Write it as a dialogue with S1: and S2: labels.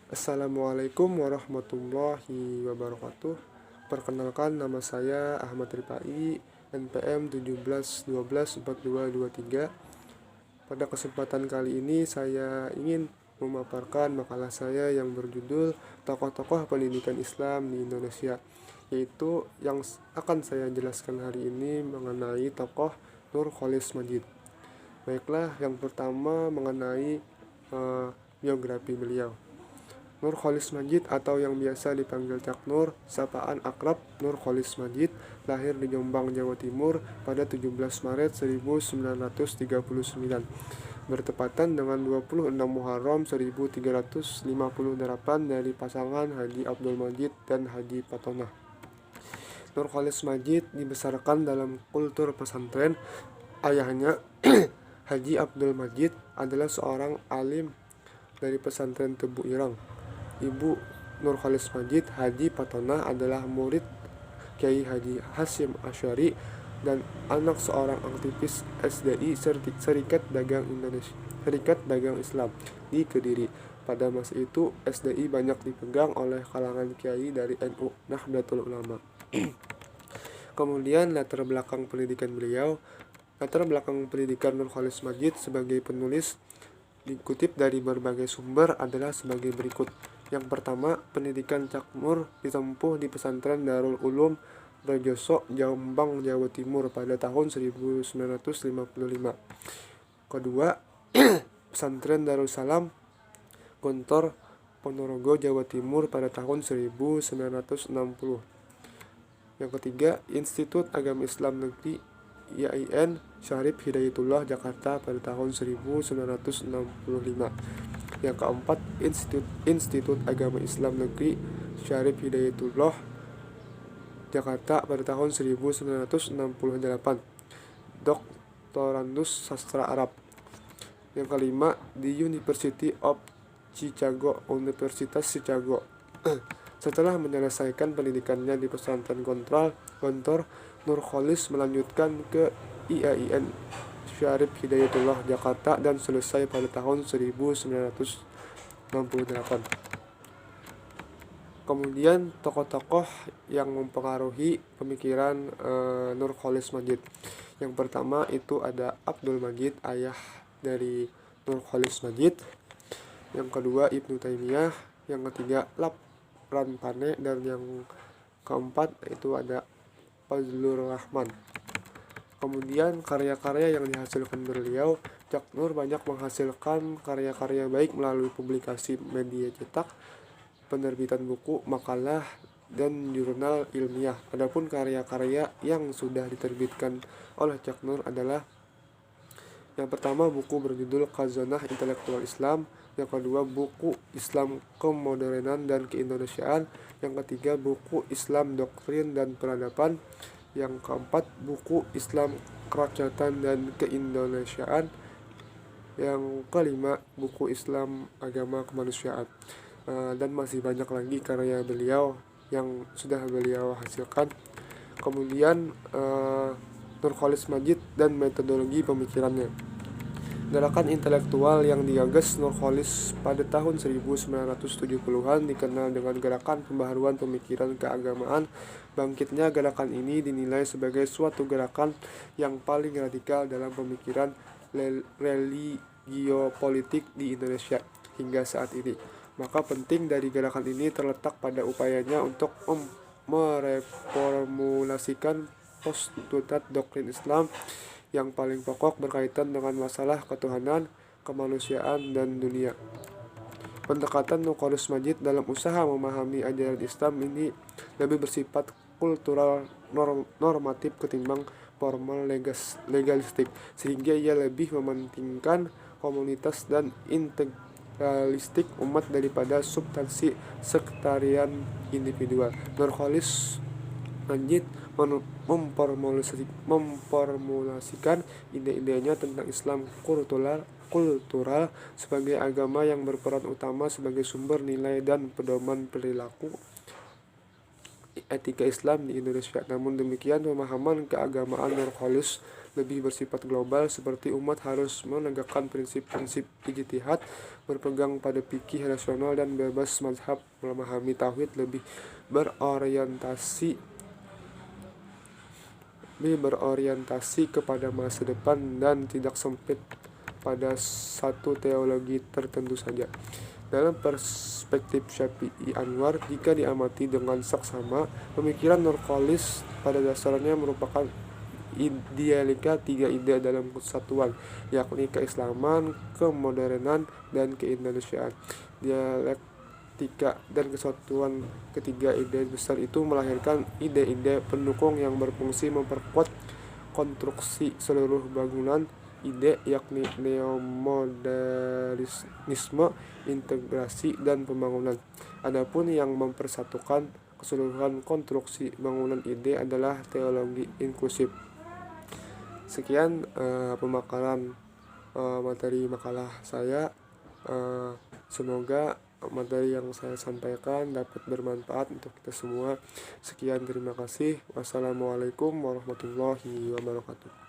S1: Assalamualaikum warahmatullahi wabarakatuh. Perkenalkan, nama saya Ahmad Ripai, NPM 17124223. Pada kesempatan kali ini saya ingin memaparkan makalah saya yang berjudul Tokoh-tokoh Pendidikan Islam di Indonesia, yaitu yang akan saya jelaskan hari ini mengenai tokoh Nurcholish Madjid. Baiklah, yang pertama mengenai biografi beliau. Nurcholish Madjid atau yang biasa dipanggil Cak Nur, sapaan akrab Nurcholish Madjid, lahir di Jombang, Jawa Timur pada 17 Maret 1939, bertepatan dengan 26 Muharram 1358 dari pasangan Haji Abdul Madjid dan Haji Patonah. Nurcholish Madjid dibesarkan dalam kultur pesantren. Ayahnya, Haji Abdul Madjid, adalah seorang alim dari pesantren Tebu Ireng. Ibu Nurcholish Madjid, Haji Patonah, adalah murid Kiai Haji Hasyim Asy'ari dan anak seorang aktivis SDI Serikat Dagang Islam di Kediri. Pada masa itu, SDI banyak dipegang oleh kalangan kiai dari NU Nahdlatul Ulama. Kemudian latar belakang pendidikan Nurcholish Madjid sebagai penulis dikutip dari berbagai sumber adalah sebagai berikut. Yang pertama, pendidikan Cak Nur ditempuh di pesantren Darul Ulum Rejoso, Jombang, Jawa Timur pada tahun 1955. Kedua, pesantren Darussalam Gontor, Ponorogo, Jawa Timur pada tahun 1960. Yang ketiga, Institut Agama Islam Negeri IAIN Syarif Hidayatullah, Jakarta pada tahun 1965. Yang keempat, Institut Agama Islam Negeri Syarif Hidayatullah, Jakarta pada tahun 1968. Doktorandus Sastra Arab. Yang kelima, di University of Chicago, Universitas Chicago. Setelah menyelesaikan pendidikannya di pesantren Gontor, Nurcholish melanjutkan ke IAIN Syarif Hidayatullah, Jakarta, dan selesai pada tahun 1968. Kemudian tokoh-tokoh yang mempengaruhi pemikiran Nurcholish Madjid. Yang pertama itu ada Abdul Madjid, ayah dari Nurcholish Madjid. Yang kedua Ibnu Taimiyah. Yang ketiga Ranpane, dan yang keempat itu ada Fazlur Rahman. Kemudian karya-karya yang dihasilkan beliau, Cak Nur banyak menghasilkan karya-karya baik melalui publikasi media cetak, penerbitan buku, makalah, dan jurnal ilmiah. Adapun karya-karya yang sudah diterbitkan oleh Cak Nur adalah: yang pertama, buku berjudul Khazanah Intelektual Islam. Yang kedua, buku Islam Kemodernan dan Keindonesiaan. Yang ketiga, buku Islam Doktrin dan Peradaban. Yang keempat, buku Islam Kerakyatan dan Keindonesiaan. Yang kelima, buku Islam Agama Kemanusiaan. Dan masih banyak lagi karya beliau yang sudah beliau hasilkan. Kemudian Nurcholish Madjid dan metodologi pemikirannya. Gerakan intelektual yang digagas Nurcholish pada tahun 1970-an dikenal dengan gerakan pembaharuan pemikiran keagamaan. Bangkitnya gerakan ini dinilai sebagai suatu gerakan yang paling radikal dalam pemikiran religiopolitik di Indonesia hingga saat ini. Maka penting dari gerakan ini terletak pada upayanya untuk mereformulasikan postulat doktrin Islam yang paling pokok berkaitan dengan masalah ketuhanan, kemanusiaan, dan dunia. Pendekatan Nurcholish Madjid dalam usaha memahami ajaran Islam ini lebih bersifat kultural normatif ketimbang formal legalistik, sehingga ia lebih mementingkan komunitas dan integralistik umat daripada substansi sektarian individual. Nurcholish Madjid memformulasikan ide-idenya tentang Islam kultural sebagai agama yang berperan utama sebagai sumber nilai dan pedoman perilaku etika Islam di Indonesia. Namun demikian, pemahaman keagamaan Nurcholish lebih bersifat global, seperti umat harus menegakkan prinsip-prinsip ijtihad, berpegang pada fikih rasional dan bebas mazhab, memahami tauhid, lebih berorientasi kepada masa depan dan tidak sempit pada satu teologi tertentu saja. Dalam perspektif Syafi'i Anwar, jika diamati dengan saksama, pemikiran Nurcholish pada dasarnya merupakan idealika tiga ide dalam kesatuan, yakni keislaman, kemodernan, dan keindonesiaan. Dialektika dan kesatuan ketiga ide besar itu melahirkan ide-ide pendukung yang berfungsi memperkuat konstruksi seluruh bangunan ide, yakni neomodernisme, integrasi, dan pembangunan. Adapun yang mempersatukan keseluruhan konstruksi bangunan ide adalah teologi inklusif. Sekian pemaparan materi makalah saya. Semoga materi yang saya sampaikan dapat bermanfaat untuk kita semua. Sekian, terima kasih. Wassalamualaikum warahmatullahi wabarakatuh.